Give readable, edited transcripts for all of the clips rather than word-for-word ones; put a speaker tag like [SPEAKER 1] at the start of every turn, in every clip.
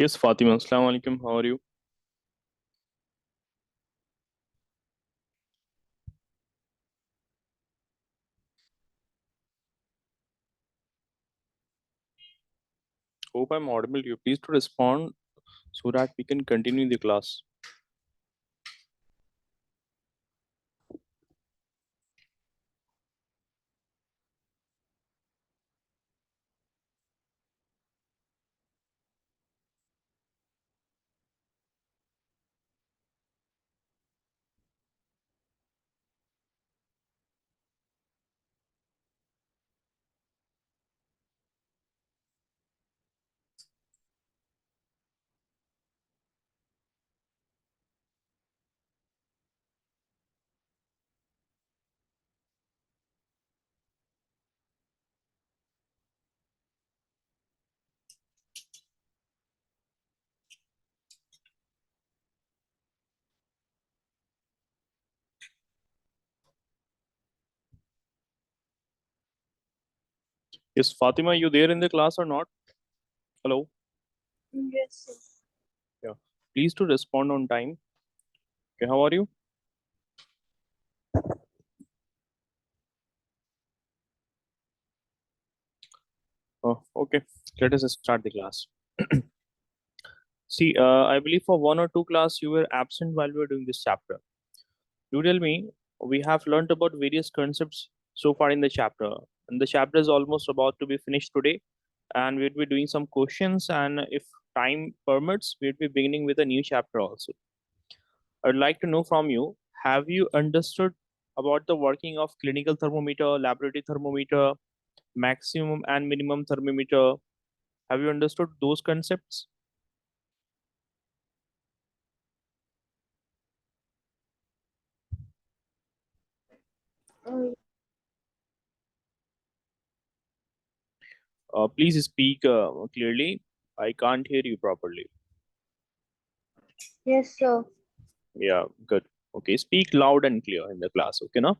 [SPEAKER 1] Yes, Fatima. Assalamu alaikum. How are you? Hope I'm audible to you. Please to respond so that we can continue the class. Yes, Fatima, you there in the class or not? Hello.
[SPEAKER 2] Yes, sir.
[SPEAKER 1] Yeah. Please to respond on time. Okay, how are you? Oh, okay. Let us start the class. See, I believe for one or two class you were absent while we were doing this chapter. You tell me, we have learned about various concepts so far in the chapter, and the chapter is almost about to be finished today. And we'll be doing some questions, and if time permits, we'll be beginning with a new chapter also. I'd like to know from you, have you understood about the working of clinical thermometer, laboratory thermometer, maximum and minimum thermometer? Have you understood those concepts?
[SPEAKER 2] Uh,
[SPEAKER 1] Please speak clearly. I can't hear you properly.
[SPEAKER 2] yes, sir.
[SPEAKER 1] Yeah, good. Okay, speak loud and clear in the class. Okay, now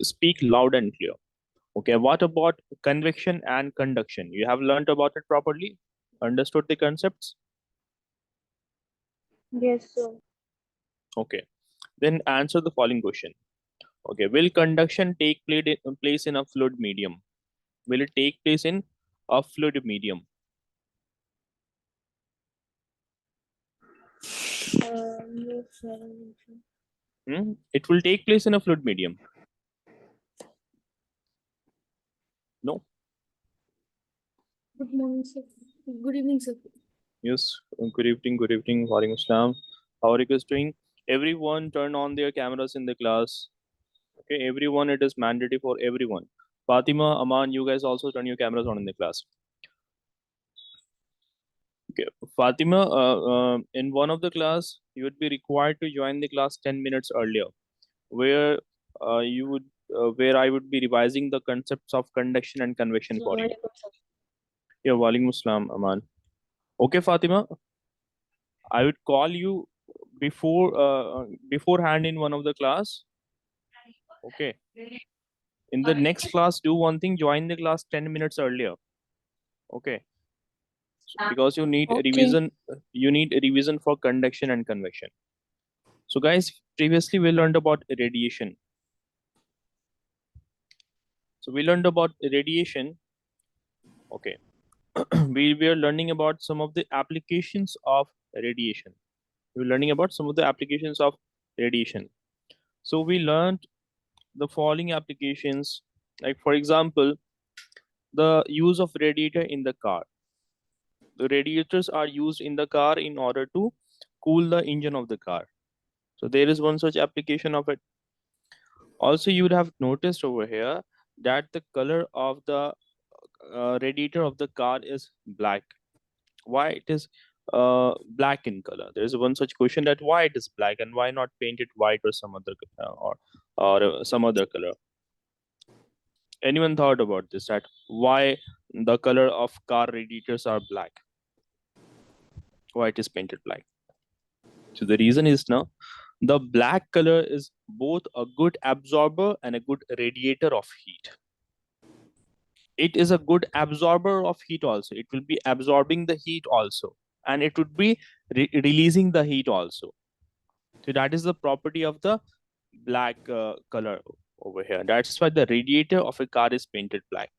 [SPEAKER 1] speak loud and clear. Okay, what about convection and conduction? You have learned about it properly? Understood the concepts?
[SPEAKER 2] Yes, sir.
[SPEAKER 1] Okay, then answer the following question. Okay, will conduction take place in a fluid medium? Will it take place in a fluid medium?
[SPEAKER 2] No, sir.
[SPEAKER 1] It will take place in a fluid medium. No?
[SPEAKER 2] Good morning, sir. Good evening, sir.
[SPEAKER 1] Yes. Good evening. Good evening. Walaikum Assalam. How are you guys doing? Everyone turn on their cameras in the class. Okay, everyone. It is mandatory for everyone. Fatima, Aman, you guys also turn your cameras on in the class. Okay, Fatima, in one of the class, you would be required to join the class 10 minutes earlier, where where I would be revising the concepts of conduction and convection for you.
[SPEAKER 2] Assalamualaikum, sir.
[SPEAKER 1] Yeah, walaikum assalam, Aman. Okay, Fatima, I would call you beforehand in one of the class. Okay. In the next class, do one thing, join the class 10 minutes earlier. Okay. Because
[SPEAKER 2] Okay.
[SPEAKER 1] you need a revision for conduction and convection. So guys, previously we learned about radiation. So we learned about radiation. Okay. We were learning about some of the applications of radiation. We were learning about some of the applications of radiation. So we learned the following applications, like for example, the use of radiator in the car. The radiators are used in the car in order to cool the engine of the car. So there is one such application of it. Also, you would have noticed over here that the color of the radiator of the car is black. Why it is black in color? There is one such question, that why it is black and why not paint it white or some other some other color. Anyone thought about this, that why the color of car radiators are black, why it is painted black? So the reason is, now the black color is both a good absorber and a good radiator of heat. It is a good absorber of heat also. It will be absorbing the heat also, and it would be releasing the heat also. So that is the property of the black color over here. That's why the radiator of a car is painted black,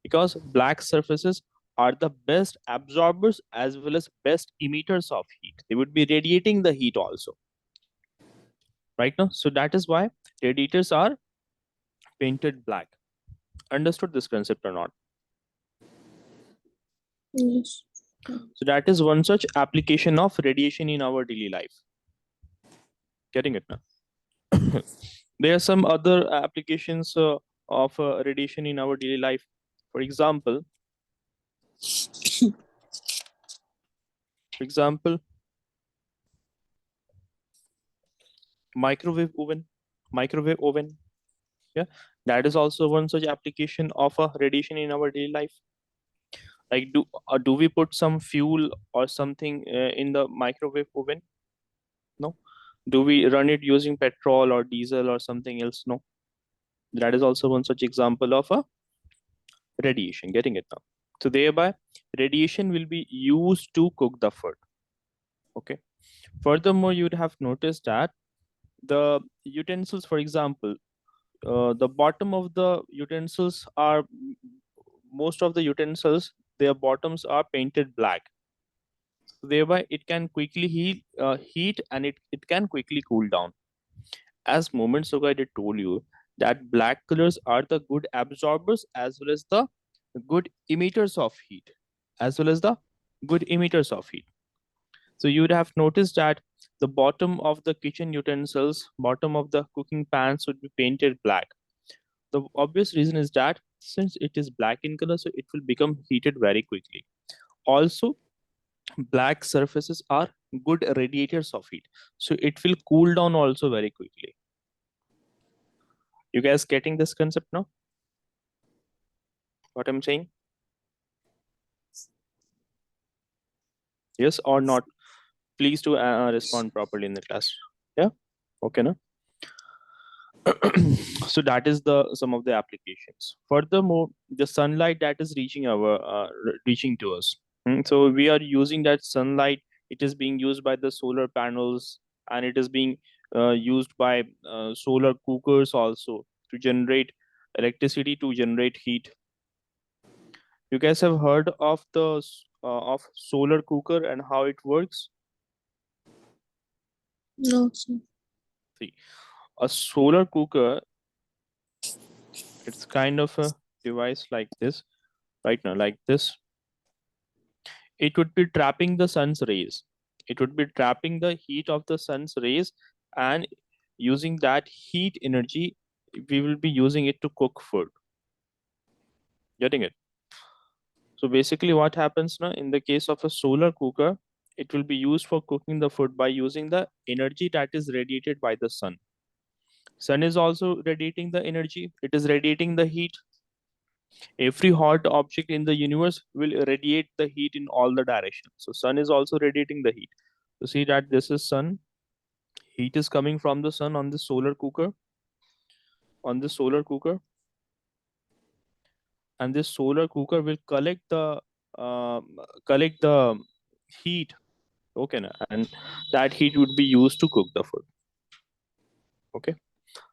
[SPEAKER 1] because black surfaces are the best absorbers as well as best emitters of heat. They would be radiating the heat also, right now. So that is why radiators are painted black. Understood this concept or not?
[SPEAKER 2] Yes.
[SPEAKER 1] So that is one such application of radiation in our daily life. Getting it now? There are some other applications of radiation in our daily life. For example, microwave oven. Microwave oven. Yeah, that is also one such application of a radiation in our daily life. Like, do we put some fuel or something in the microwave oven? No. Do we run it using petrol or diesel or something else? No. That is also one such example of a radiation. Getting it now? So thereby, radiation will be used to cook the food. Okay. Furthermore, you would have noticed that the utensils, for example, the bottom of the utensils are, most of the utensils, their bottoms are painted black. So thereby, it can quickly heat, and it can quickly cool down. As moments ago, I did told you that black colors are the good absorbers as well as the good emitters of heat, as well as the good emitters of heat. So you would have noticed that the bottom of the kitchen utensils, bottom of the cooking pans would be painted black. The obvious reason is that since it is black in color, so it will become heated very quickly. Also, black surfaces are good radiators of heat, so it will cool down also very quickly. You guys getting this concept now? What I'm saying? Yes or not? Please do respond properly in the class. Yeah. Okay, no? So that is the some of the applications. Furthermore, the sunlight that is reaching to us. So we are using that sunlight. It is being used by the solar panels, and it is being used by solar cookers also to generate electricity, to generate heat. You guys have heard of of solar cooker and how it works?
[SPEAKER 2] No, sir.
[SPEAKER 1] See, a solar cooker, it's kind of a device like this, right now, like this. It would be trapping the sun's rays. It would be trapping the heat of the sun's rays, and using that heat energy, we will be using it to cook food. Getting it? So basically, what happens now in the case of a solar cooker, it will be used for cooking the food by using the energy that is radiated by the sun. Sun is also radiating the energy. It is radiating the heat. Every hot object in the universe will radiate the heat in all the directions. So sun is also radiating the heat. So see that this is sun. Heat is coming from the sun on the solar cooker. On the solar cooker, and this solar cooker will collect the heat. Okay, na? And that heat would be used to cook the food. Okay.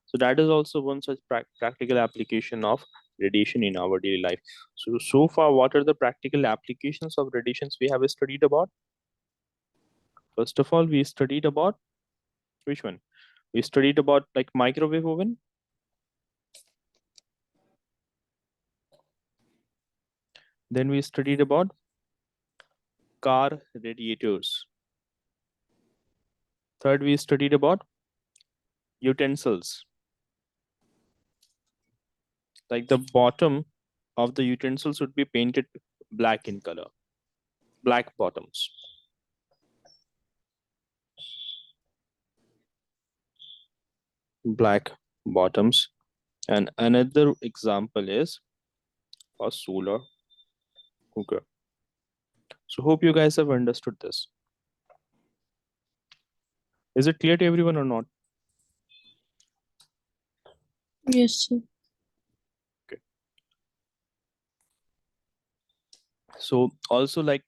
[SPEAKER 1] So that is also one such practical application of radiation in our daily life. So far, what are the practical applications of radiations we have studied about? First of all, we studied about which one? We studied about like microwave oven. Then we studied about car radiators. Third, we studied about utensils. Like the bottom of the utensils would be painted black in color. Black bottoms. Black bottoms. And another example is a solar cooker. So hope you guys have understood this. Is it clear to everyone or not?
[SPEAKER 2] Yes, sir.
[SPEAKER 1] So also, like,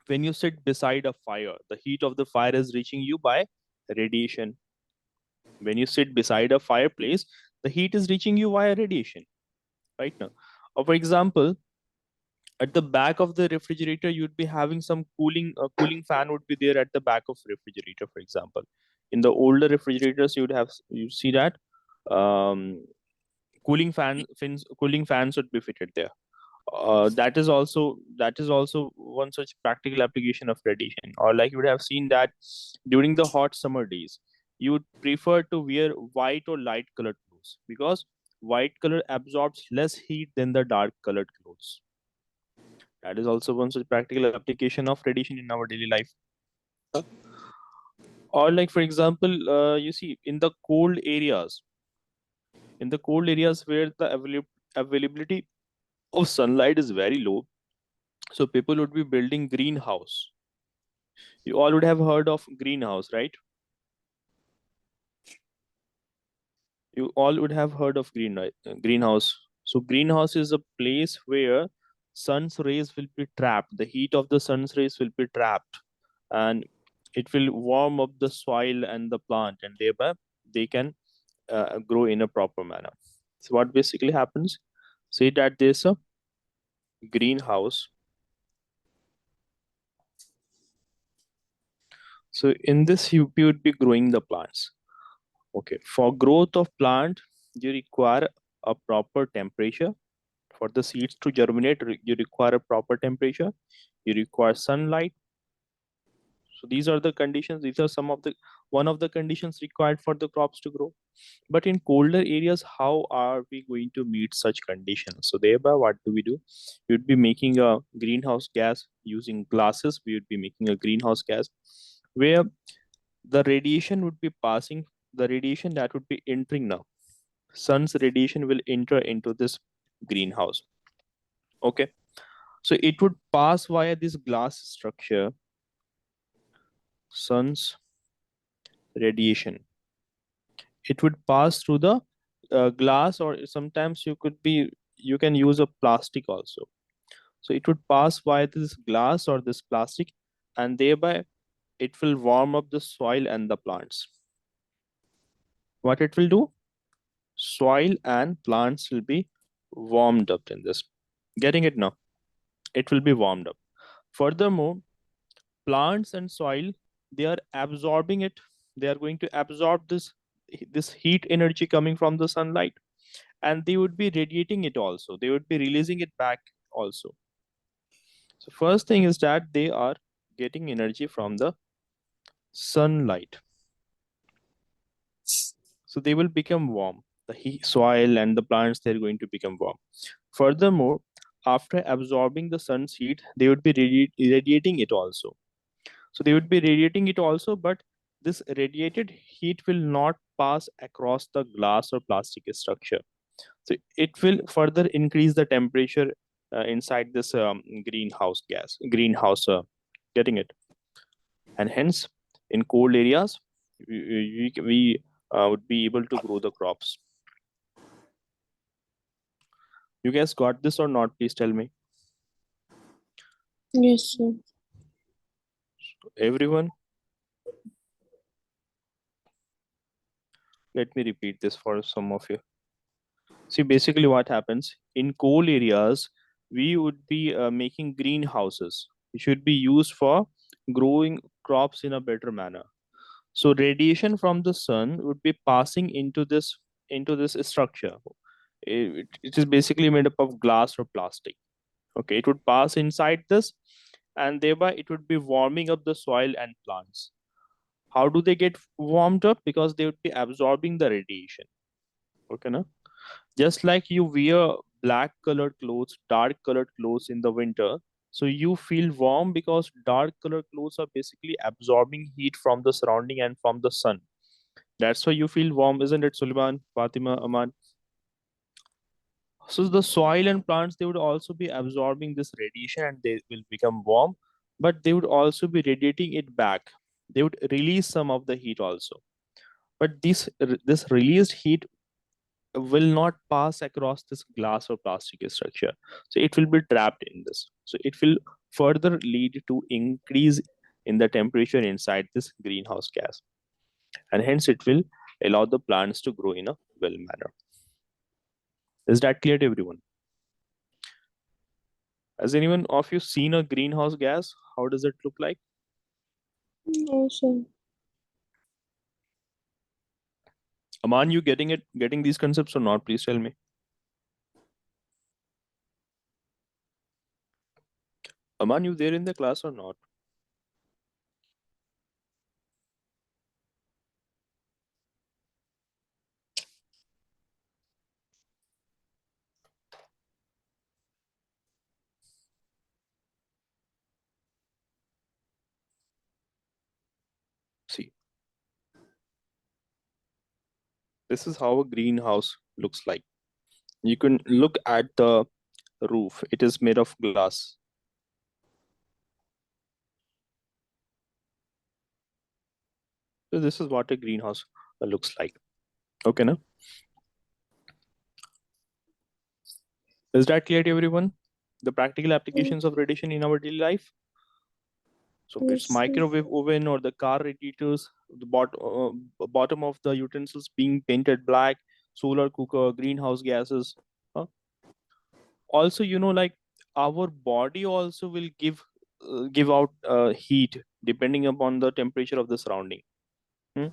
[SPEAKER 1] When you sit beside a fire, the heat of the fire is reaching you by radiation. When you sit beside a fireplace, the heat is reaching you via radiation, right now. Or for example, at the back of the refrigerator, you'd be having some cooling fan would be there at the back of refrigerator, for example. In the older refrigerators, you see that um, cooling fans would be fitted there. That is also one such practical application of radiation. Or like you would have seen that during the hot summer days, you would prefer to wear white or light colored clothes because white color absorbs less heat than the dark colored clothes. That is also one such practical application of radiation in our daily life. Or like for example, you see in the cold areas where the availability of sunlight is very low, so people would be building greenhouse. You all would have heard of greenhouse, right? You all would have heard of greenhouse. So greenhouse is a place where sun's rays will be trapped. The heat of the sun's rays will be trapped, and it will warm up the soil and the plant, and thereby they can grow in a proper manner. So what basically happens? Say that there's a greenhouse. So in this, you would be growing the plants. Okay, for growth of plant, you require a proper temperature. For the seeds to germinate, you require a proper temperature. You require sunlight. So these are the conditions. These are some of the one of the conditions required for the crops to grow. But in colder areas, how are we going to meet such conditions? So thereby, what do? We would be making a greenhouse gas using glasses. We would be making a greenhouse gas where the radiation would be passing, the radiation that would be entering now. Sun's radiation will enter into this greenhouse. Okay. So it would pass via this glass structure, sun's radiation. It would pass through the glass, or sometimes you can use a plastic also. So it would pass via this glass or this plastic, and thereby it will warm up the soil and the plants. What it will do? Soil and plants will be warmed up in this. Getting it now? It will be warmed up. Furthermore, plants and soil, they are absorbing it. They are going to absorb this heat energy coming from the sunlight, and they would be radiating it also. They would be releasing it back also. So first thing is that they are getting energy from the sunlight, so they will become warm. The soil and the plants, they're going to become warm. Furthermore, after absorbing the sun's heat, they would be radiating it also. So they would be radiating it also, but this radiated heat will not pass across the glass or plastic structure. So it will further increase the temperature inside this greenhouse. Getting it? And hence, in cold areas, we would be able to grow the crops. You guys got this or not? Please tell me.
[SPEAKER 2] Yes, sir.
[SPEAKER 1] Everyone, let me repeat this for some of you. See, basically what happens in coal areas, we would be making greenhouses, which should be used for growing crops in a better manner. So radiation from the sun would be passing into this structure. It is basically made up of glass or plastic. Okay, it would pass inside this, and thereby it would be warming up the soil and plants. How do they get warmed up? Because they would be absorbing the radiation. Okay, na? Just like you wear black colored clothes, dark colored clothes in the winter, so you feel warm because dark colored clothes are basically absorbing heat from the surrounding and from the sun. That's why you feel warm, isn't it, Suleiman, Fatima, Aman? So the soil and plants, they would also be absorbing this radiation and they will become warm, but they would also be radiating it back. They would release some of the heat also. But this released heat will not pass across this glass or plastic structure. So it will be trapped in this. So it will further lead to increase in the temperature inside this greenhouse gas, and hence it will allow the plants to grow in a well manner. Is that clear to everyone? Has anyone of you seen a greenhouse gas? How does it look like?
[SPEAKER 2] No, sir.
[SPEAKER 1] Aman, you getting these concepts or not? Please tell me. Aman, you there in the class or not? See, this is how a greenhouse looks like. You can look at the roof. It is made of glass. So this is what a greenhouse looks like. Okay, now is that clear to everyone? The practical applications of radiation in our daily life. So it's
[SPEAKER 2] Yes, sir.
[SPEAKER 1] microwave oven or the car radiators, the bottom of the utensils being painted black, solar cooker, greenhouse gases. Also, like our body also will give out heat depending upon the temperature of the surrounding. Hmm?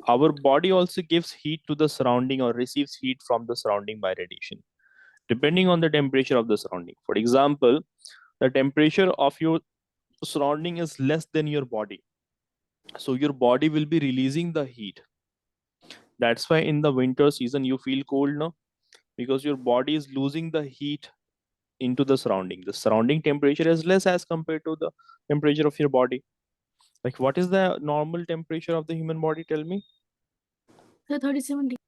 [SPEAKER 1] Our body also gives heat to the surrounding or receives heat from the surrounding by radiation, depending on the temperature of the surrounding. For example, the temperature of your surrounding is less than your body, so your body will be releasing the heat. That's why in the winter season you feel cold now, because your body is losing the heat into the surrounding. The surrounding temperature is less as compared to the temperature of your body. Like, what is the normal temperature of the human body? Tell me.
[SPEAKER 2] Sir, 37 degrees.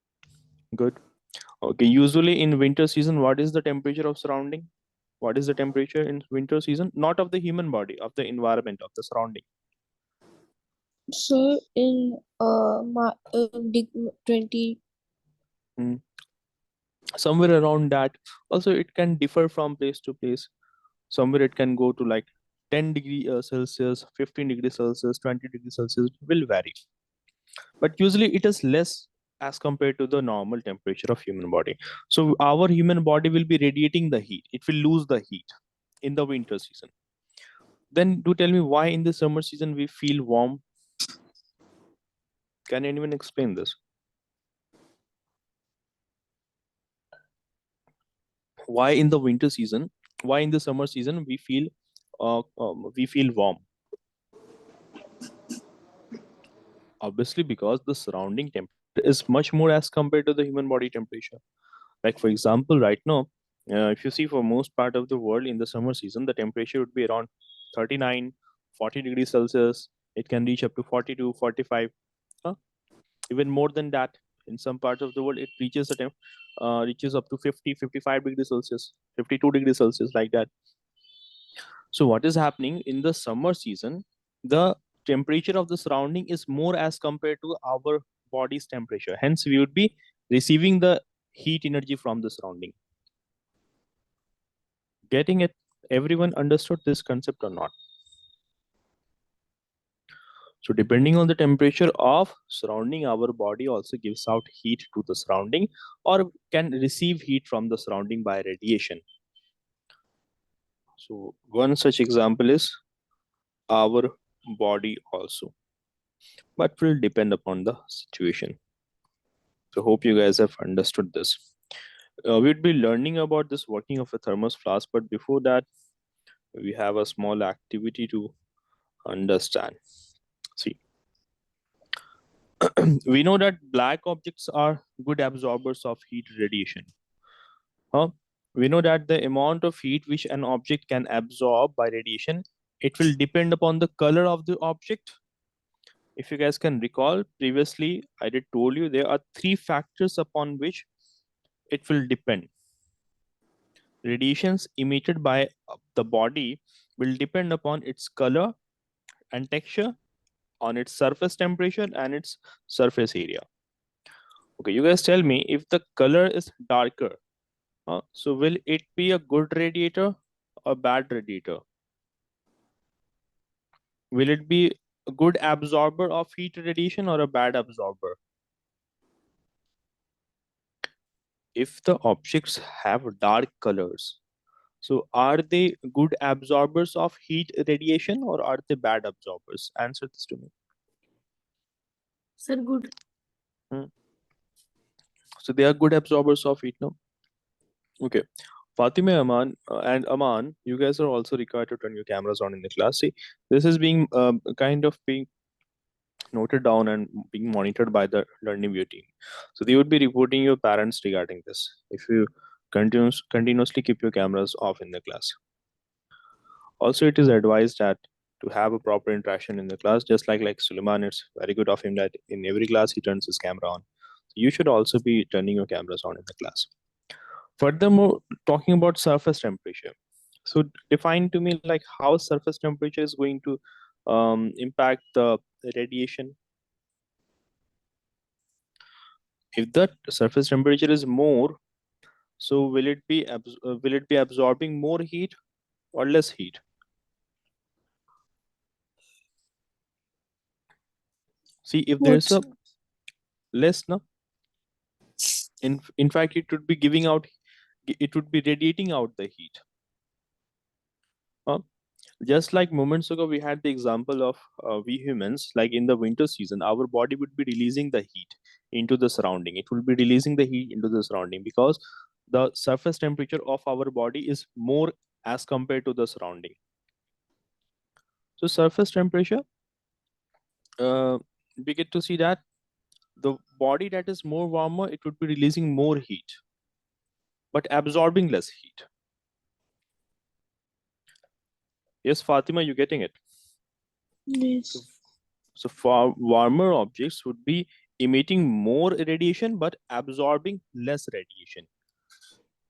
[SPEAKER 1] Good. Okay. Usually in winter season, what is the temperature of surrounding? What is the temperature in winter season? Not of the human body, of the environment, of the surrounding.
[SPEAKER 2] Sir, in my 20.
[SPEAKER 1] Hmm. Somewhere around that. Also, it can differ from place to place. Somewhere it can go to like 10 degree Celsius, 15 degrees Celsius, 20 degrees Celsius, will vary. But usually it is less as compared to the normal temperature of human body. So our human body will be radiating the heat. It will lose the heat in the winter season. Then do tell me why in the summer season we feel warm. Can anyone explain this? Why in the winter season? Why in the summer season we feel warm? Obviously, because the surrounding temperature is much more as compared to the human body temperature. Like for example, right now, if you see for most part of the world in the summer season, the temperature would be around 39, 40 degrees Celsius. It can reach up to 42, 45, huh? Even more than that. In some parts of the world, it reaches up to 50, 55 degrees Celsius, 52 degrees Celsius, like that. So what is happening in the summer season? The temperature of the surrounding is more as compared to our body's temperature. Hence, we would be receiving the heat energy from the surrounding. Getting it? Everyone understood this concept or not? So depending on the temperature of surrounding, our body also gives out heat to the surrounding or can receive heat from the surrounding by radiation. So one such example is our body also, but will depend upon the situation. So hope you guys have understood this. We'd be learning about this working of a thermos flask, but before that, we have a small activity to understand. See, we know that black objects are good absorbers of heat radiation. Huh? We know that the amount of heat which an object can absorb by radiation, it will depend upon the color of the object. If you guys can recall, previously I did told you there are three factors upon which it will depend. Radiations emitted by the body will depend upon its color and texture, on its surface temperature and its surface area. Okay, you guys tell me, if the color is darker, so will it be a good radiator or bad radiator? Will it be a good absorber of heat radiation or a bad absorber? If the objects have dark colors, so are they good absorbers of heat radiation or are they bad absorbers? Answer this to me.
[SPEAKER 2] Sir, good.
[SPEAKER 1] Hmm. So they are good absorbers of heat, no? Okay. Fatima, Aman, and Aman, you guys are also required to turn your cameras on in the class. See, this is being kind of being noted down and being monitored by the Learnivio team. So they would be reporting your parents regarding this if you continuously keep your cameras off in the class. Also, it is advised that to have a proper interaction in the class, just like Suleiman, it's very good of him that in every class he turns his camera on. So you should also be turning your cameras on in the class. Furthermore, talking about surface temperature. So define to me like how surface temperature is going to impact the radiation. If the surface temperature is more, so will it be absorbing more heat or less heat? See, if there's
[SPEAKER 2] What's
[SPEAKER 1] a less, no, in fact, it would be radiating out the heat. Huh? Just like moments ago, we had the example of we humans, like in the winter season, our body would be releasing the heat into the surrounding. It will be releasing the heat into the surrounding because the surface temperature of our body is more as compared to the surrounding. So surface temperature, uh, we get to see that the body that is more warmer, it would be releasing more heat, but absorbing less heat. Yes, Fatima, you getting it? So,
[SPEAKER 2] yes?
[SPEAKER 1] so far warmer objects would be emitting more radiation but absorbing less radiation.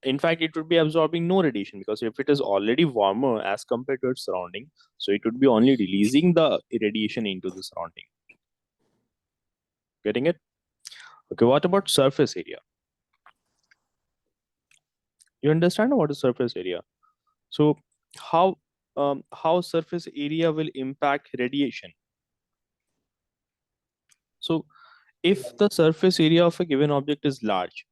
[SPEAKER 1] In fact, it would be absorbing no radiation because if it is already warmer as compared to its surrounding, so it would be only releasing the radiation into the surrounding. Getting it? Okay, what about surface area? You understand what is surface area? So how surface area will impact radiation? So if the surface area of a given object is large,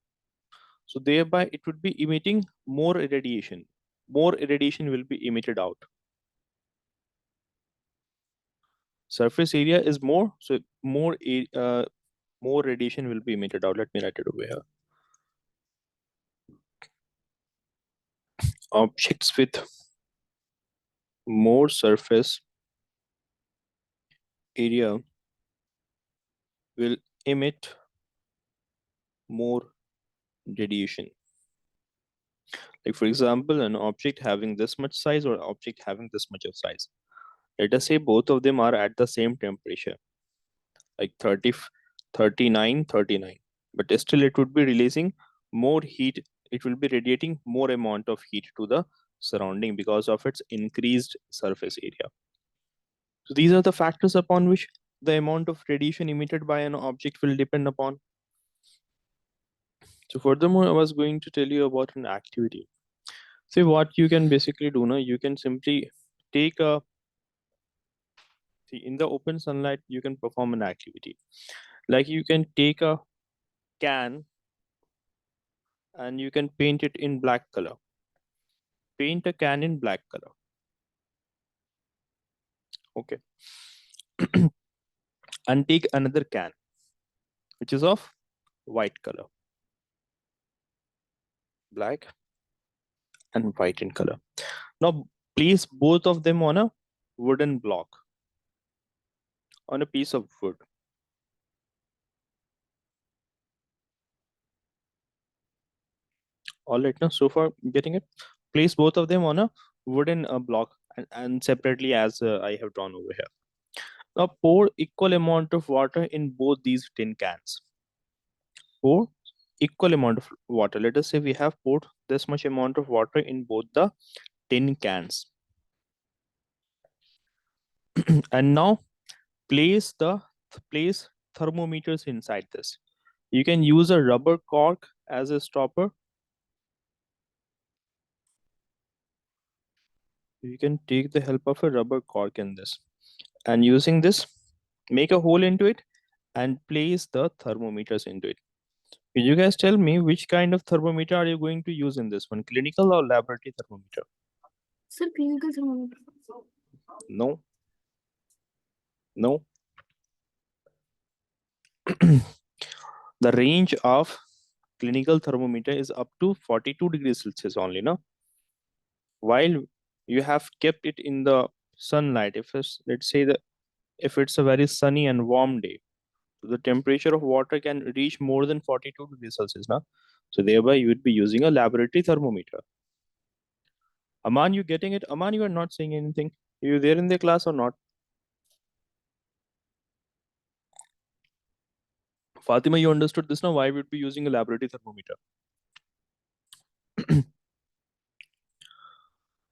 [SPEAKER 1] so thereby it would be emitting more radiation. More radiation will be emitted out. Surface area is more, so more radiation will be emitted out. Let me write it over here. Objects with more surface area will emit more radiation. Like for example, an object having this much size or object having this much of size. Let us say both of them are at the same temperature, like 30, 39, 39. But still it would be releasing more heat. It will be radiating more amount of heat to the surrounding because of its increased surface area. So these are the factors upon which the amount of radiation emitted by an object will depend upon. So furthermore, I was going to tell you about an activity. See what you can basically do now. You can simply take a see in the open sunlight. You can perform an activity. Like you can take a can and you can paint it in black color. Paint a can in black color. Okay. And take another can which is of white color. Black and white in color. Now place both of them on a wooden block, on a piece of wood. All right, now so far getting it. Place both of them on a wooden block and separately as I have drawn over here. Now pour equal amount of water in both these tin cans. Pour equal amount of water. Let us say we have poured this much amount of water in both the tin cans. And now place thermometers inside this. You can use a rubber cork as a stopper. You can take the help of a rubber cork in this. And using this, make a hole into it and place the thermometers into it. Can you guys tell me which kind of thermometer are you going to use in this one? Clinical or laboratory thermometer?
[SPEAKER 2] Sir, clinical thermometer.
[SPEAKER 1] No. No. The range of clinical thermometer is up to 42 degrees Celsius only, no? While you have kept it in the sunlight, if it's, let's say that if it's a very sunny and warm day, the temperature of water can reach more than 42 degrees Celsius, now. So thereby you would be using a laboratory thermometer. Aman, you getting it? Aman, you are not saying anything. Are you there in the class or not? Fatima, you understood this now? Why would be using a laboratory thermometer?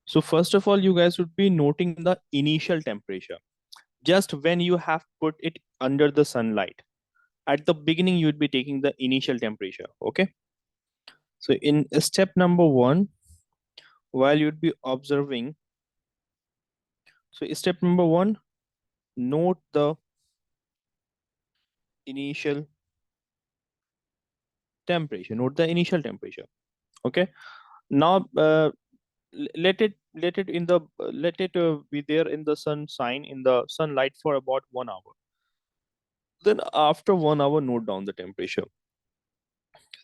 [SPEAKER 1] So first of all, you guys would be noting the initial temperature. Just when you have put it under the sunlight. At the beginning, you would be taking the initial temperature. Okay. So in step number 1, while you'd be observing, so step number 1, note the initial temperature. Note the initial temperature. Okay. Now let it in the let it be there in the sun sign in the sunlight for about 1 hour. Then after 1 hour, note down the temperature.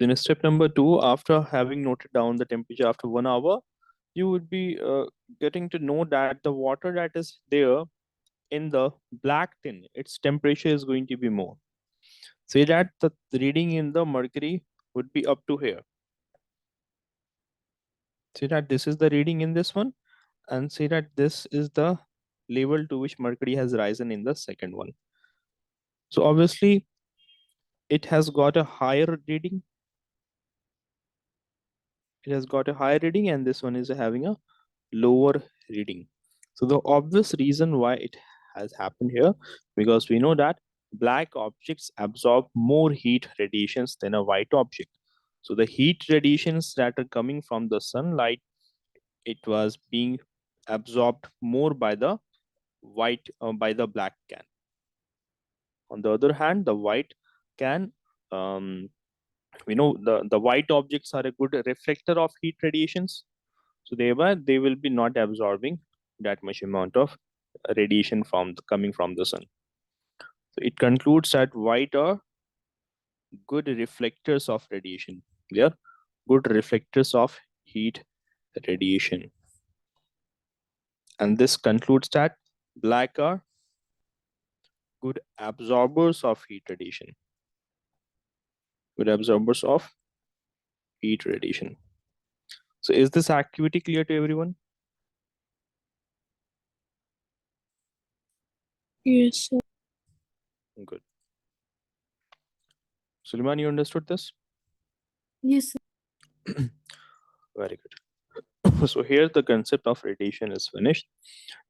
[SPEAKER 1] Then step number 2, after having noted down the temperature after 1 hour, you would be getting to know that the water that is there in the black tin, its temperature is going to be more. Say that the reading in the mercury would be up to here. Say that this is the reading in this one, and say that this is the level to which mercury has risen in the second one. So obviously it has got a higher reading. It has got a higher reading, and this one is having a lower reading. So the obvious reason why it has happened here, because we know that black objects absorb more heat radiations than a white object. So the heat radiations that are coming from the sunlight, it was being absorbed more by the by the black can. On the other hand, the white can, we know the white objects are a good reflector of heat radiations. So thereby they will be not absorbing that much amount of radiation coming from the sun. So it concludes that white are good reflectors of radiation. They are good reflectors of heat radiation. And this concludes that black are good absorbers of heat radiation. Good absorbers of heat radiation. So is this activity clear to everyone?
[SPEAKER 2] Yes, sir.
[SPEAKER 1] Good. Suleiman, you understood this?
[SPEAKER 2] Yes, sir.
[SPEAKER 1] Very good. So here the concept of radiation is finished.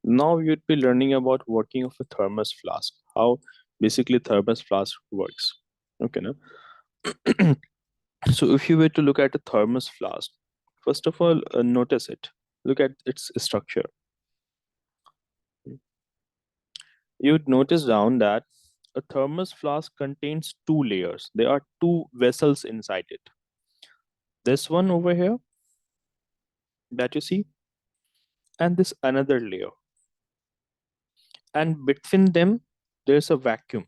[SPEAKER 1] Now you'd be learning about working of a thermos flask, how basically thermos flask works. Okay, now. So if you were to look at a thermos flask, first of all, notice it. Look at its structure. You'd notice down that a thermos flask contains two layers. There are two vessels inside it. This one over here that you see, and this another layer. And between them, there's a vacuum.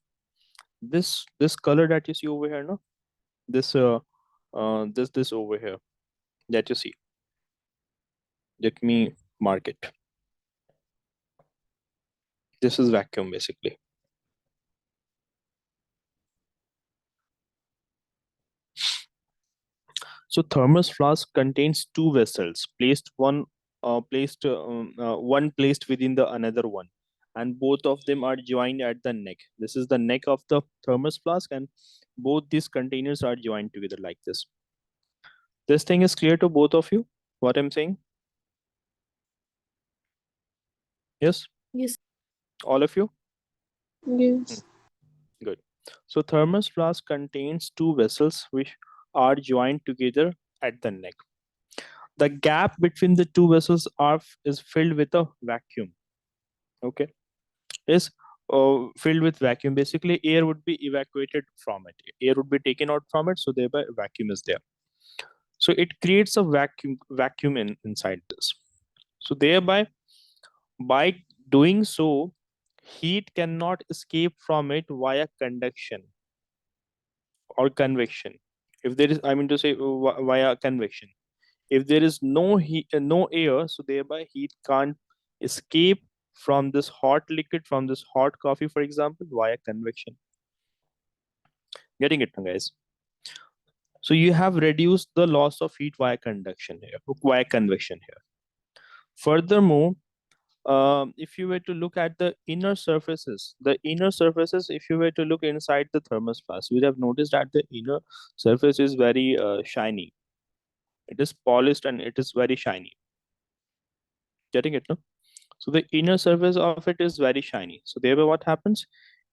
[SPEAKER 1] This color that you see over here, no? This this over here that you see. Let me mark it. This is vacuum basically. So thermos flask contains two vessels one placed within the another one, and both of them are joined at the neck. This is the neck of the thermos flask, and both these containers are joined together like this. This thing is clear to both of you, what I'm saying? Yes,
[SPEAKER 2] Yes.
[SPEAKER 1] all of you? Hmm,
[SPEAKER 2] Yes.
[SPEAKER 1] good. So thermos flask contains two vessels which are joined together at the neck. The gap between the two vessels is filled with a vacuum. Okay. is filled with vacuum. Basically, air would be evacuated from it. Air would be taken out from it, so thereby vacuum is there. So it creates a vacuum inside this. So thereby, by doing so, heat cannot escape from it via conduction or convection. If there is, I mean to say, via convection. If there is no heat, no air, so thereby heat can't escape from this hot liquid, from this hot coffee, for example, via convection. Getting it now, guys? So you have reduced the loss of heat via conduction here, via convection here. Furthermore, if you were to look at the inner surfaces, if you were to look inside the thermos flask, you would have noticed that the inner surface is very shiny. It is polished and it is very shiny. Getting it, no? So the inner surface of it is very shiny. So thereby what happens?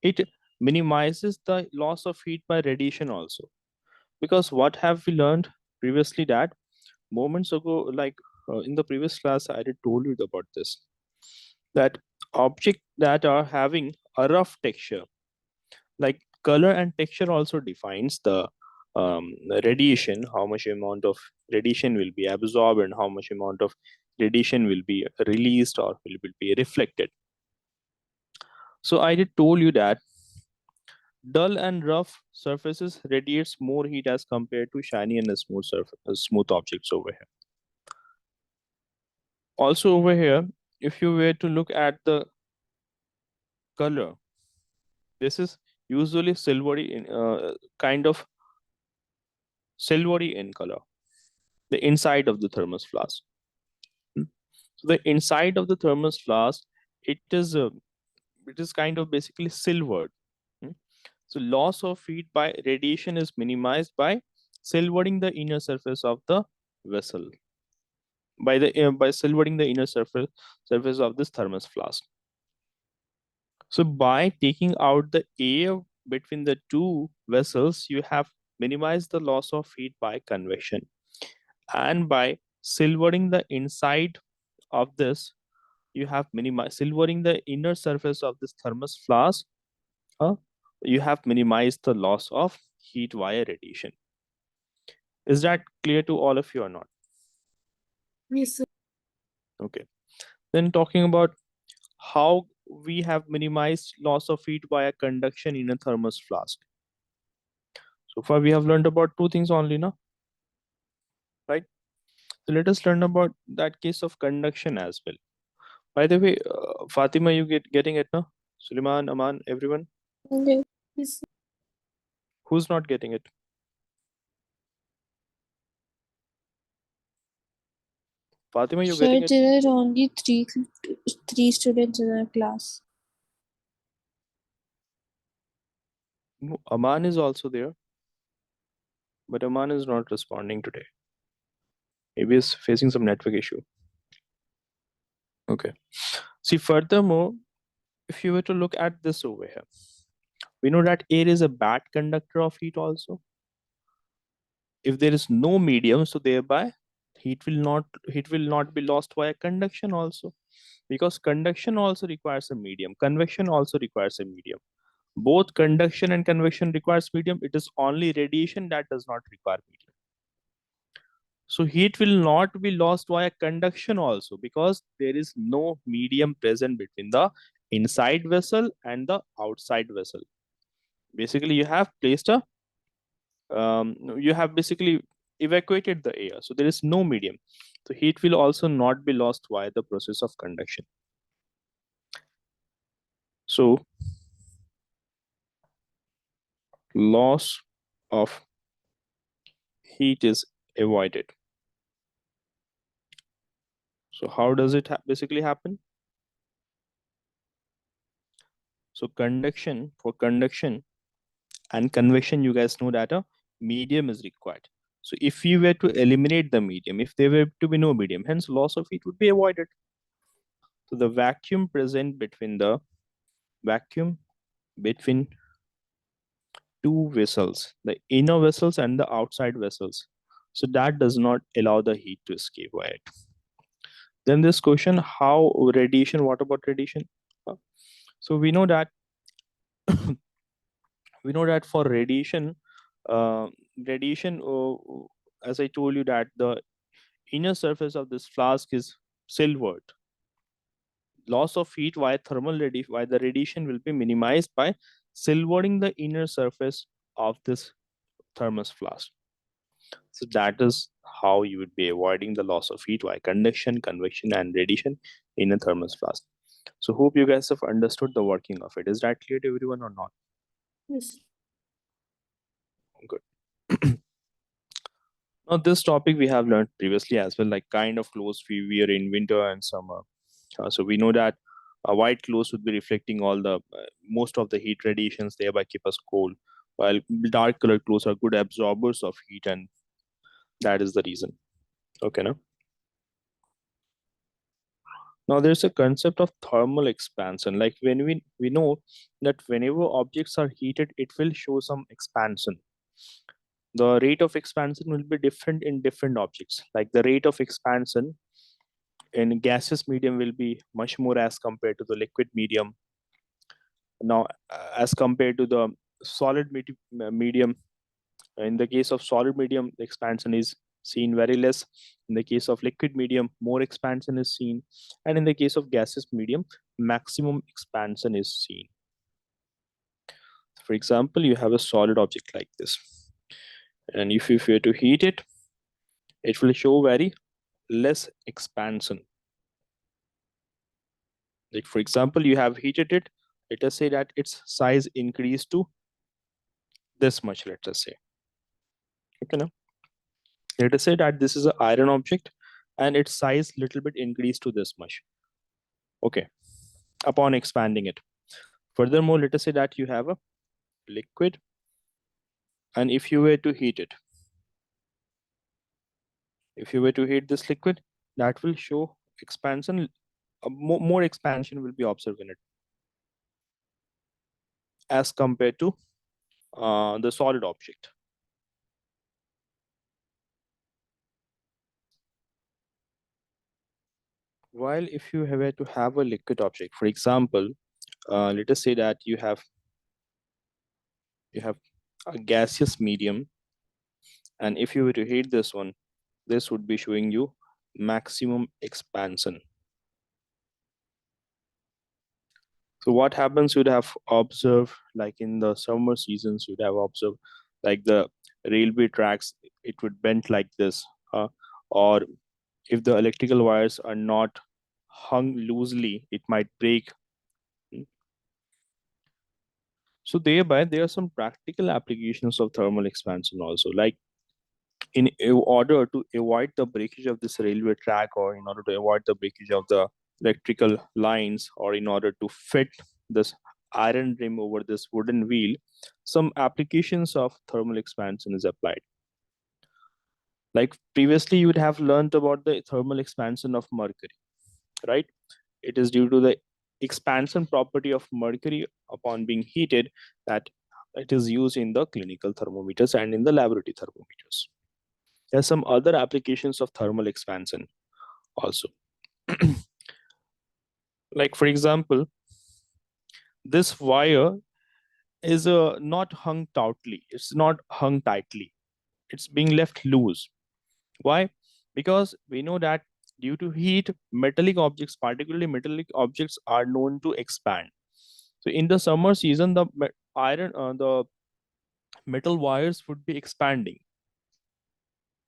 [SPEAKER 1] It minimizes the loss of heat by radiation also. Because what have we learned previously that moments ago, like in the previous class, I did told you about this, that objects that are having a rough texture, like color and texture also defines the radiation, how much amount of radiation will be absorbed and how much amount of radiation will be released or will be reflected. So I did told you that dull and rough surfaces radiates more heat as compared to shiny and smooth smooth objects over here. Also over here, if you were to look at the color, this is usually silvery in kind of silvery in color, the inside of the thermos flask. Hmm. So the inside of the thermos flask, it is kind of basically silvered. Hmm. So loss of heat by radiation is minimized by silvering the inner surface of the vessel, by silvering the inner surface of this thermos flask. So by taking out the air between the two vessels, you have minimized the loss of heat by convection. And by silvering the inside of this, you have minimized silvering the inner surface of this thermos flask. uh, you have minimized the loss of heat via radiation. Is that clear to all of you or not?
[SPEAKER 2] Yes, sir.
[SPEAKER 1] Okay. Then talking about how we have minimized loss of heat via conduction in a thermos flask. So far we have learned about two things only, no? Right? So let us learn about that case of conduction as well. By the way, Fatima, you getting it, no? Suleiman, Aman, everyone?
[SPEAKER 2] Okay. Yes, sir.
[SPEAKER 1] Who's not getting it? Fatima, you
[SPEAKER 3] Sir,
[SPEAKER 1] getting it?
[SPEAKER 3] there are only three students in our class.
[SPEAKER 1] No, Aman is also there, but Aman is not responding today. Maybe he's facing some network issue. Okay. See, furthermore, if you were to look at this over here, we know that air is a bad conductor of heat also. If there is no medium, so thereby heat will not be lost via conduction also, because conduction also requires a medium. Convection also requires a medium. Both conduction and convection requires medium. It is only radiation that does not require medium. So heat will not be lost via conduction also, because there is no medium present between the inside vessel and the outside vessel. Basically, you have basically evacuated the air, so there is no medium. So heat will also not be lost via the process of conduction. So loss of heat is avoided. So how does it basically happen? So for conduction and convection, you guys know that a medium is required. So if you were to eliminate the medium, if there were to be no medium, hence loss of heat would be avoided. So the vacuum present between two vessels, the inner vessels and the outside vessels, so that does not allow the heat to escape via it. Then this question, how radiation, what about radiation? So we know that for radiation, uh, radiation, as I told you, that the inner surface of this flask is silvered. Loss of heat via via the radiation will be minimized by silvering the inner surface of this thermos flask. So that is how you would be avoiding the loss of heat via conduction, convection, and radiation in a thermos flask. So hope you guys have understood the working of it. Is that clear to everyone or not?
[SPEAKER 2] Yes.
[SPEAKER 1] Good. Now this topic we have learned previously as well, like kind of clothes we wear in winter and summer. So we know that white clothes would be reflecting all the most of the heat radiations, thereby keep us cold, while dark colored clothes are good absorbers of heat, and that is the reason. Okay, now there's a concept of thermal expansion. Like when we know that whenever objects are heated, it will show some expansion. The rate of expansion will be different in different objects. Like the rate of expansion in gaseous medium will be much more as compared to the liquid medium. Now, as compared to the solid medium, in the case of solid medium, the expansion is seen very less. In the case of liquid medium, more expansion is seen. And in the case of gaseous medium, maximum expansion is seen. For example, you have a solid object like this. And if you were to heat it, it will show very less expansion. Like for example, you have heated it. Let us say that its size increased to this much, let us say. Okay, now let us say that this is an iron object and its size little bit increased to this much. Okay, upon expanding it. Furthermore, let us say that you have a liquid, and if you were to heat it, if you were to heat this liquid, that will show expansion. More expansion will be observed in it as compared to the solid object. While if you were to have a liquid object, for example, let us say that you have a gaseous medium, and if you were to heat this one, this would be showing you maximum expansion. So what happens, you'd have observed, like in the summer seasons, you'd have observed like the railway tracks, it would bend like this, or if the electrical wires are not hung loosely, it might break. So thereby there are some practical applications of thermal expansion also, like in order to avoid the breakage of this railway track, or in order to avoid the breakage of the electrical lines, or in order to fit this iron rim over this wooden wheel, some applications of thermal expansion is applied. Like previously you would have learned about the thermal expansion of mercury, right? It is due to the expansion property of mercury upon being heated that it is used in the clinical thermometers and in the laboratory thermometers. There are some other applications of thermal expansion also. Like for example, this wire is not hung tightly. It's not hung tightly. It's being left loose. Why? Because we know that due to heat, metallic objects, particularly metallic objects, are known to expand. So in the summer season, the metal wires would be expanding.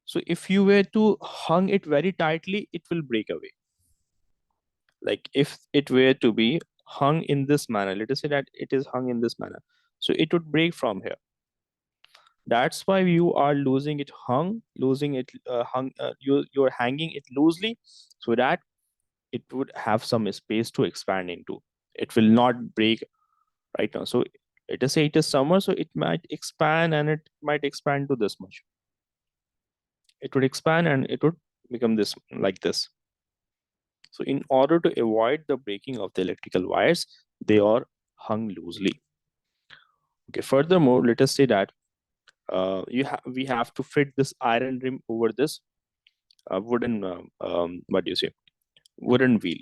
[SPEAKER 1] So if you were to hung it very tightly, it will break away. Like if it were to be hung in this manner, let us say that it is hung in this manner, so it would break from here. That's why you are losing it hung, you're hanging it loosely, so that it would have some space to expand into. It will not break right now. So let us say it is summer, so it might expand, and it might expand to this much. It would expand and it would become this, like this. So in order to avoid the breaking of the electrical wires, they are hung loosely. Okay. Furthermore, let us say that we have to fit this iron rim over this wooden what do you say, wooden wheel.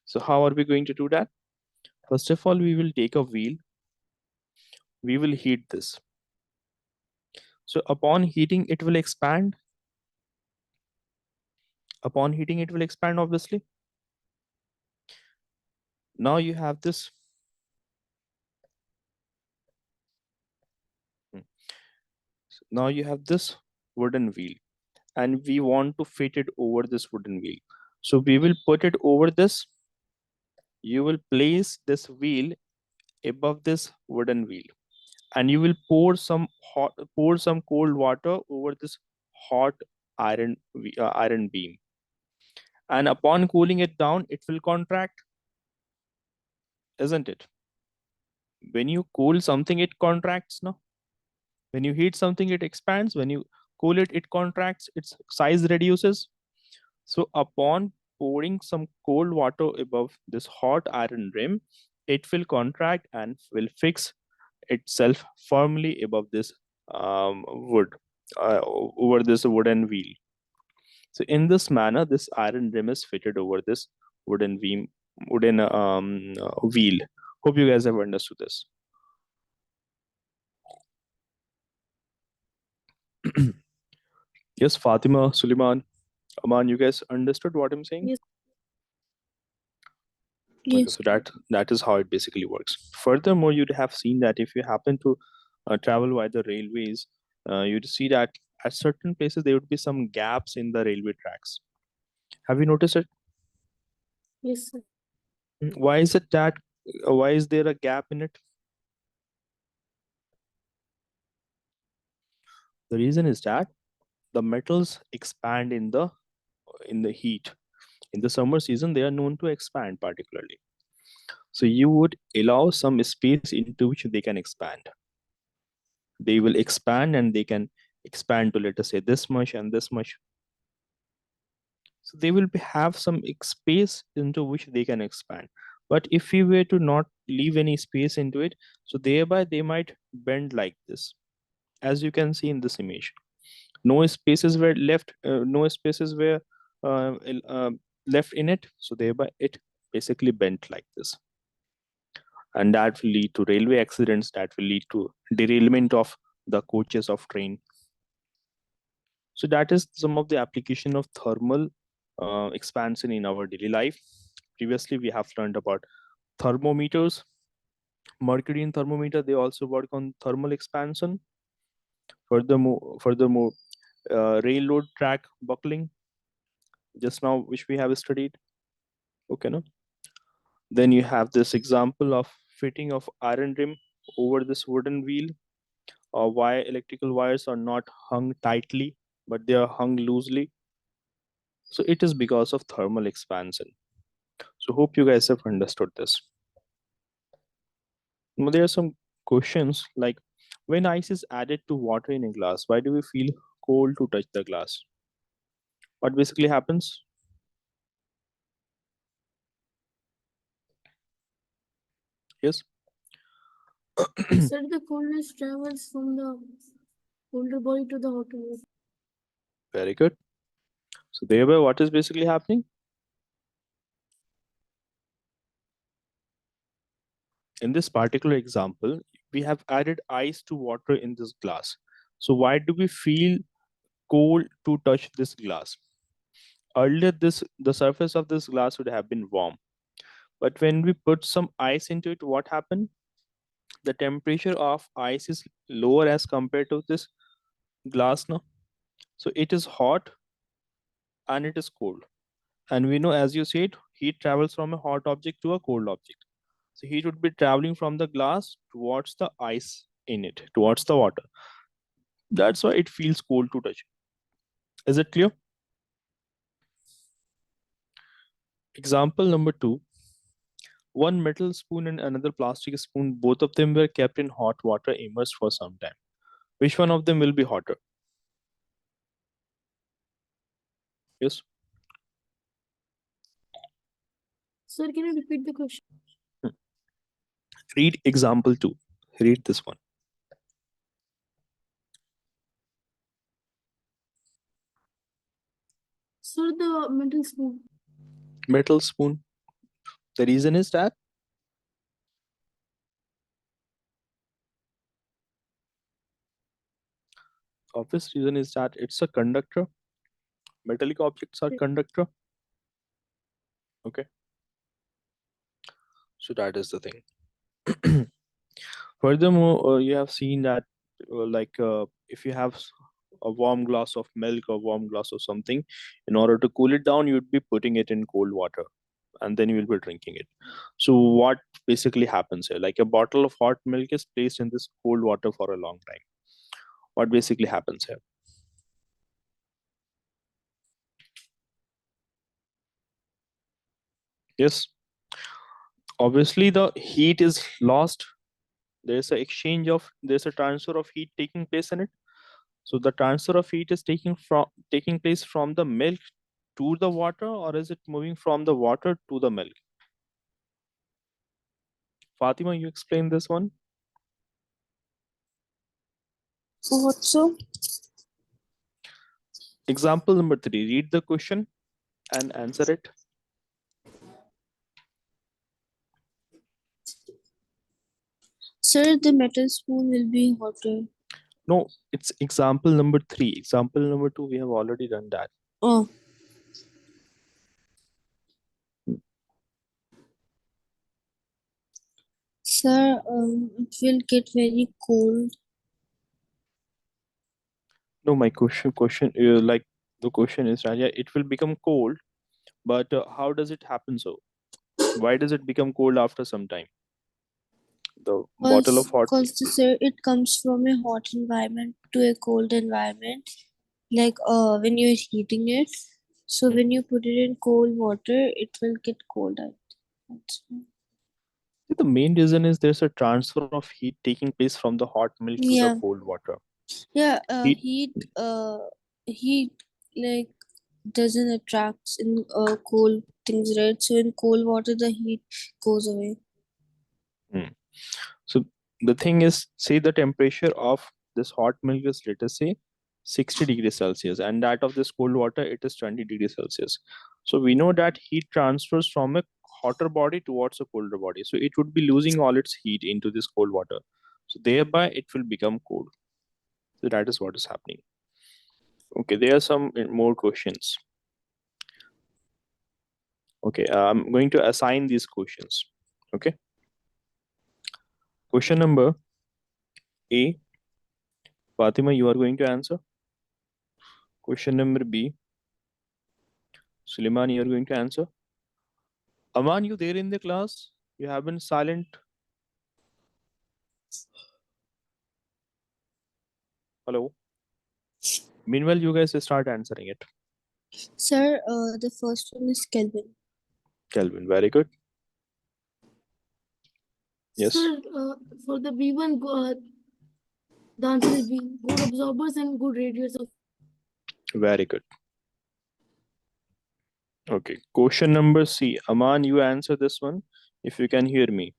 [SPEAKER 1] So how are we going to do that? First of all, we will take a wheel. We will heat this. So upon heating, it will expand. Upon heating, it will expand, obviously. Now you have this. Now you have this wooden wheel, and we want to fit it over this wooden wheel. So we will put it over this. You will place this wheel above this wooden wheel, and you will pour some cold water over this hot iron beam. And upon cooling it down, it will contract, isn't it? When you cool something, it contracts. No, when you heat something, it expands. When you cool it, it contracts. Its size reduces. So upon pouring some cold water above this hot iron rim, it will contract and will fix itself firmly above this wood, over this wooden wheel. So in this manner, this iron rim is fitted over this wooden wheel. Hope you guys have understood this. Yes, Fatima, Suleiman, Aman, you guys understood what I'm saying?
[SPEAKER 2] Yes.
[SPEAKER 1] Okay,
[SPEAKER 3] Yes.
[SPEAKER 1] so that is how it basically works. Furthermore, you'd have seen that if you happen to travel by the railways, you'd see that at certain places there would be some gaps in the railway tracks. Have you noticed it?
[SPEAKER 2] Yes, sir.
[SPEAKER 1] Why is it that? Why is there a gap in it? The reason is that the metals expand in the heat. In the summer season, they are known to expand particularly. So you would allow some space into which they can expand. They will expand and they can expand to, let us say, this much and this much. So they will have some space into which they can expand. But if we were to not leave any space into it, so thereby they might bend like this, as you can see in this image. No spaces were left. No spaces were left in it. So thereby it basically bent like this, and that will lead to railway accidents. That will lead to derailment of the coaches of train. So that is some of the application of thermal expansion in our daily life. Previously, we have learned about thermometers, mercury in thermometer. They also work on thermal expansion. Furthermore, railroad track buckling, just now, which we have studied. Okay, no. Then you have this example of fitting of iron rim over this wooden wheel, or why electrical wires are not hung tightly, but they are hung loosely. So it is because of thermal expansion. So hope you guys have understood this. Now, there are some questions like, when ice is added to water in a glass, why do we feel cold to touch the glass? What basically happens? Yes.
[SPEAKER 2] Sir, the coldness travels from the colder body to the hotter body.
[SPEAKER 1] Very good. So thereby, what is basically happening? In this particular example, we have added ice to water in this glass. So why do we feel cold to touch this glass? Earlier, the surface of this glass would have been warm, but when we put some ice into it, what happened? The temperature of ice is lower as compared to this glass now. So it is hot and it is cold. And we know, as you said, heat travels from a hot object to a cold object. So heat would be traveling from the glass towards the ice in it, towards the water. That's why it feels cold to touch. Is it clear? Example number 2. One metal spoon and another plastic spoon, both of them were kept in hot water immersed for some time. Which one of them will be hotter? Yes.
[SPEAKER 2] Sir, can you repeat the question?
[SPEAKER 1] Read example 2. Read this one.
[SPEAKER 2] Sir, the metal spoon.
[SPEAKER 1] Metal spoon. The reason is that Obvious reason is that it's a conductor. Metallic objects are conductor. Okay. So that is the thing. Furthermore, you have seen that if you have a warm glass of milk or warm glass of something, in order to cool it down, you'd be putting it in cold water and then you will be drinking it. So what basically happens here? Like a bottle of hot milk is placed in this cold water for a long time. What basically happens here? Yes, obviously the heat is lost. There's a transfer of heat taking place in it. So the transfer of heat is taking place from the milk to the water, or is it moving from the water to the milk? Fatima, you explain this one.
[SPEAKER 3] What so?
[SPEAKER 1] Example number 3. Read the question and answer it.
[SPEAKER 3] Sir, the metal spoon will be hotter.
[SPEAKER 1] No, it's example number 3. Example number 2, we have already done that.
[SPEAKER 3] Oh. Sir, it will get very cold.
[SPEAKER 1] No, my question, the question is that, yeah, it will become cold, but how does it happen so? Why does it become cold after some time? The bottle of hot.
[SPEAKER 3] Because sir, it comes from a hot environment to a cold environment. Like when you're heating it, so when you put it in cold water, it will get colder.
[SPEAKER 1] The main reason is there's a transfer of heat taking place from the hot milk to the
[SPEAKER 3] Yeah.
[SPEAKER 1] cold water.
[SPEAKER 3] Yeah,
[SPEAKER 1] Heat-
[SPEAKER 3] heat like doesn't attract in cold things, right? So in cold water, the heat goes away.
[SPEAKER 1] So the thing is, say the temperature of this hot milk is, let us say, 60 degrees Celsius, and that of this cold water, it is 20 degrees Celsius. So we know that heat transfers from a hotter body towards a colder body. So it would be losing all its heat into this cold water. So thereby it will become cold. So that is what is happening. Okay, there are some more questions. Okay, I'm going to assign these questions. Okay. Question number A, Fatima, you are going to answer. Question number B, Suleiman, you are going to answer. Aman, you there in the class? You have been silent. Hello. Meanwhile, you guys start answering it.
[SPEAKER 3] Sir, the first one is Kelvin.
[SPEAKER 1] Kelvin, very good. Yes.
[SPEAKER 2] Sir, for the B1, the answer is B. Good absorbers and good radiators of.
[SPEAKER 1] Very good. Okay. Question number C. Aman, you answer this one if you can hear me.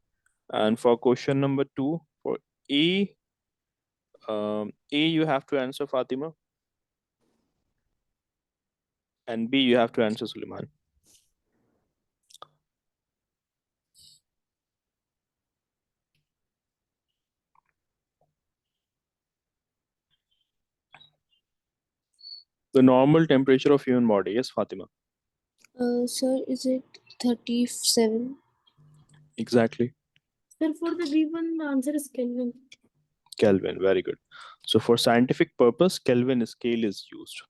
[SPEAKER 1] And for question number 2, for A, you have to answer Fatima. And B, you have to answer Suleiman. The normal temperature of human body. Yes, Fatima.
[SPEAKER 3] Sir, is it 37?
[SPEAKER 1] Exactly.
[SPEAKER 2] Sir, for the B1, the answer is Kelvin.
[SPEAKER 1] Kelvin, very good. So for scientific purpose, Kelvin scale is used.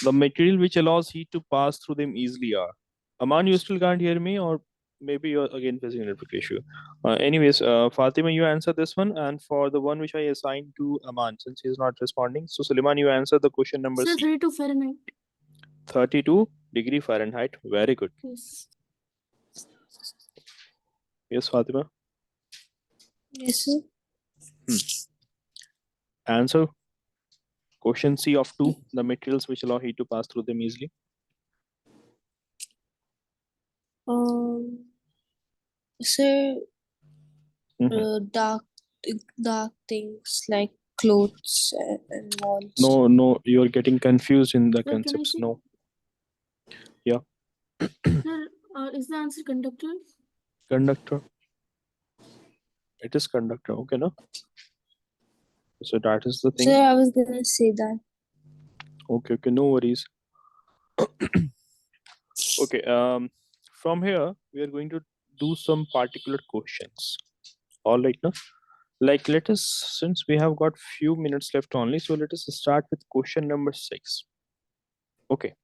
[SPEAKER 1] The material which allows heat to pass through them easily are. Aman, you still can't hear me, or maybe you're again facing a network issue. Anyways, Fatima, you answer this one, and for the one which I assigned to Aman, since he's not responding, so Suleiman, you answer the question number
[SPEAKER 2] Sir,
[SPEAKER 1] C.
[SPEAKER 2] 32 Fahrenheit.
[SPEAKER 1] 32 degree Fahrenheit. Very good.
[SPEAKER 2] Yes.
[SPEAKER 1] Yes, Fatima.
[SPEAKER 3] Yes, sir.
[SPEAKER 1] Answer question C of 2. The materials which allow heat to pass through them easily.
[SPEAKER 3] Sir,
[SPEAKER 1] Mhm.
[SPEAKER 3] dark things like clothes and walls.
[SPEAKER 1] No, you're getting confused in the
[SPEAKER 2] Sir, can I
[SPEAKER 1] concepts.
[SPEAKER 2] say?
[SPEAKER 1] No. Yeah.
[SPEAKER 2] Sir, is the answer conductor?
[SPEAKER 1] Conductor. It is conductor. Okay, no? So that is the thing.
[SPEAKER 3] Sir, I was gonna say that.
[SPEAKER 1] Okay, no worries. Okay, from here we are going to do some particular questions. All right, now, like let us, since we have got few minutes left only, so let us start with question number 6. Okay,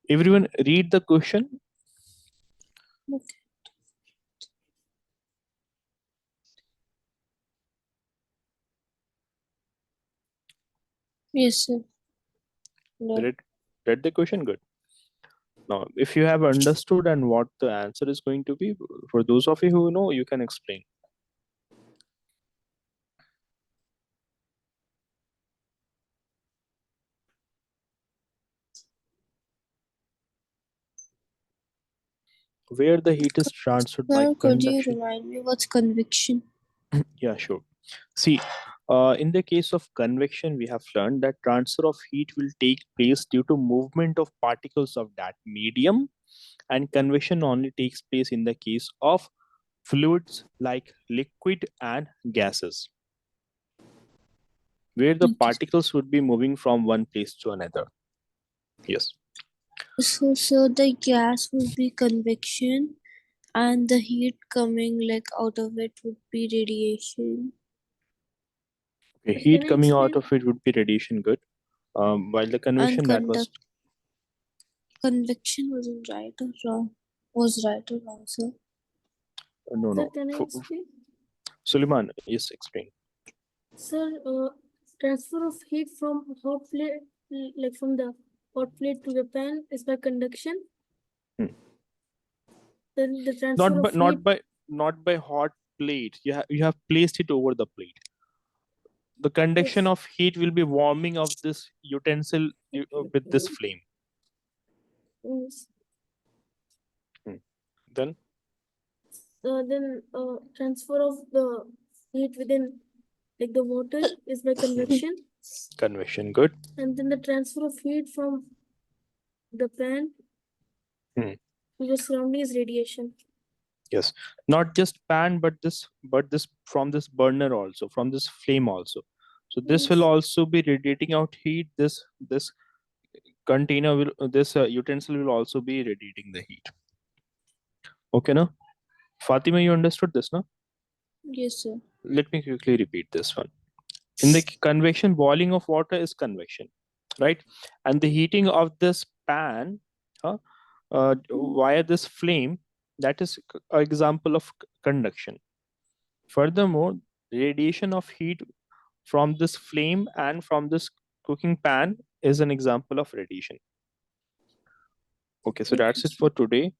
[SPEAKER 1] everyone read the question.
[SPEAKER 3] Okay. Yes, sir. No.
[SPEAKER 1] Read the question. Good. Now, if you have understood and what the answer is going to be, for those of you who know, you can explain. Where the heat is transferred by
[SPEAKER 3] Sir, could you
[SPEAKER 1] conduction.
[SPEAKER 3] remind me what's convection?
[SPEAKER 1] Yeah, sure. See, in the case of convection, we have learned that transfer of heat will take place due to movement of particles of that medium, and convection only takes place in the case of fluids like liquid and gases, where the
[SPEAKER 3] Okay.
[SPEAKER 1] particles would be moving from one place to another. Yes.
[SPEAKER 3] So the gas would be convection, and the heat coming like out of it would be radiation.
[SPEAKER 1] Okay.
[SPEAKER 2] Can
[SPEAKER 1] Heat
[SPEAKER 2] I
[SPEAKER 1] coming out
[SPEAKER 2] explain?
[SPEAKER 1] of it would be radiation. Good. While the
[SPEAKER 3] And
[SPEAKER 1] convection, that was
[SPEAKER 3] convection wasn't right or wrong? Was right or wrong, sir?
[SPEAKER 1] no,
[SPEAKER 2] Sir,
[SPEAKER 1] no.
[SPEAKER 2] can I explain?
[SPEAKER 1] Suleiman, yes, explain.
[SPEAKER 2] Sir, transfer of heat from hot plate, like from the hot plate to the pan, is by conduction.
[SPEAKER 1] Hmm.
[SPEAKER 2] Then the transfer of heat.
[SPEAKER 1] Not by hot plate. You have placed it over the plate. The conduction
[SPEAKER 2] Yes.
[SPEAKER 1] of heat will be warming of this utensil with this flame.
[SPEAKER 2] Yes.
[SPEAKER 1] Then
[SPEAKER 2] Transfer of the heat within, like the water, is by convection.
[SPEAKER 1] convection. Good.
[SPEAKER 2] And then the transfer of heat from the pan
[SPEAKER 1] Hmm.
[SPEAKER 2] to the surrounding is radiation.
[SPEAKER 1] Yes. Not just pan, but this from this burner also, from this flame also. So this will
[SPEAKER 2] Yes.
[SPEAKER 1] also be radiating out heat. This container will this utensil will also be radiating the heat. Okay, now Fatima, you understood this, no?
[SPEAKER 3] Yes, sir.
[SPEAKER 1] Let me quickly repeat this one. In the convection, boiling of water is convection, right? And the heating of this pan via this flame, that is an example of conduction. Furthermore, radiation of heat from this flame and from this cooking pan is an example of radiation. Okay, so
[SPEAKER 3] Okay,
[SPEAKER 1] that's it
[SPEAKER 3] sir.
[SPEAKER 1] for today.